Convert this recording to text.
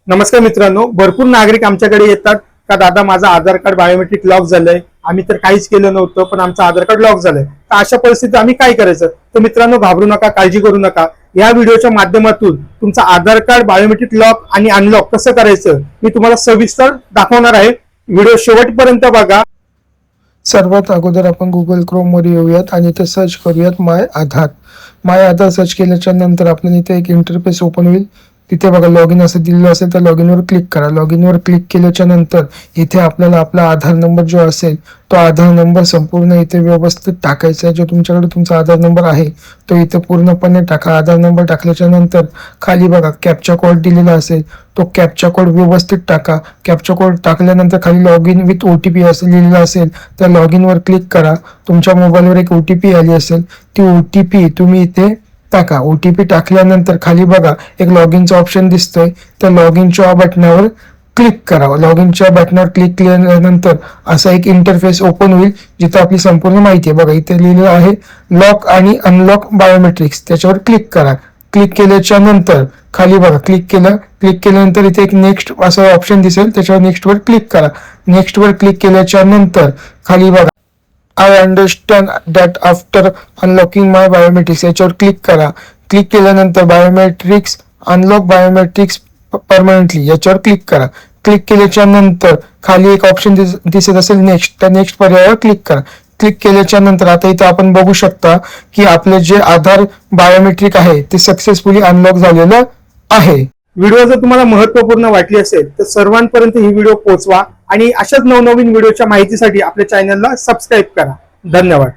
नमस्कार मित्रांनो, भरपूर नागरिक आमच्याकडे येतात का दादा माझं आधार कार्ड बायोमेट्रिक लॉक झालंय, आम्ही तर काहीच केलं नव्हतं पण आमचं आधार कार्ड लॉक झालंय. तर अशा परिस्थितीत आम्ही काय करायचं? तर मित्रांनो घाबरू नका, काळजी करू नका. या व्हिडिओच्या माध्यमातून तुमचं आधार कार्ड बायोमेट्रिक लॉक आणि अनलॉक कसं करायचं मी तुम्हाला सविस्तर दाखवणार आहे. व्हिडिओ शेवटपर्यंत बघा. सर्वात अगोदर आपण गुगल क्रोम वर येऊयात आणि इथे सर्च करूयात माय आधार. माय आधार सर्च केल्याच्या नंतर आपल्याला इथे एक इंटरफेस ओपन होईल. तिथे बघा लॉग इन असं दिलेलं असेल तर लॉग इन वर क्लिक करा. लॉग इन वर क्लिक केल्याच्या नंतर इथे आपल्याला आपला आधार नंबर जो असेल तो आधार नंबर संपूर्ण इथे व्यवस्थित टाकायचा आहे. जो तुमच्याकडे तुमचा आधार नंबर आहे तो इथे पूर्णपणे टाका. आधार नंबर टाकल्याच्या नंतर खाली बघा कॅप्चा कोड दिलेला असेल तो कॅप्चा कोड व्यवस्थित टाका. कॅप्चा कोड टाकल्यानंतर खाली लॉग इन विथ OTP असं लिहिलेलं असेल तर लॉग इन वर क्लिक करा. तुमच्या मोबाईलवर एक OTP आली असेल, ती OTP तुम्ही इथे टाका. OTP टाकल्यानंतर खाली बघा एक लॉग इनचा ऑप्शन दिसतोय, त्या लॉग इनच्या बटनावर क्लिक करावं. लॉग इनच्या बटनावर क्लिक केल्यानंतर असा एक इंटरफेस ओपन होईल जिथे आपली संपूर्ण माहिती आहे. बघा इथे लिहिलेलं आहे लॉक आणि अनलॉक बायोमेट्रिक्स, त्याच्यावर क्लिक करा. क्लिक केल्याच्या नंतर खाली बघा क्लिक केल्यानंतर इथे एक नेक्स्ट असं ऑप्शन दिसेल, त्याच्यावर नेक्स्ट वर क्लिक करा. नेक्स्ट वर क्लिक केल्याच्या नंतर खाली बघा I understand that after unlocking my biometrics याच्यावर क्लिक करा. क्लिक केल्यानंतर बायोमेट्रिक्स अनलॉक बायोमेट्रिक्स परमनंटली याच्यावर क्लिक करा. क्लिक केल्याच्या नंतर खाली एक ऑप्शन दिसत असेल नेक्स्ट, त्या नेक्स्ट पर्यायावर क्लिक करा. क्लिक केल्याच्या नंतर आता इथे आपण बघू शकता की आपले जे आधार बायोमेट्रिक आहे ते सक्सेसफुली अनलॉक झालेलं आहे. व्हिडिओ जर तुम्हाला महत्त्वपूर्ण वाटली असेल तर सर्वांपर्यंत ही व्हिडिओ पोहोचवा आणि अशाच नवनवीन व्हिडिओच्या माहितीसाठी आपल्या चॅनलला सबस्क्राईब करा. धन्यवाद.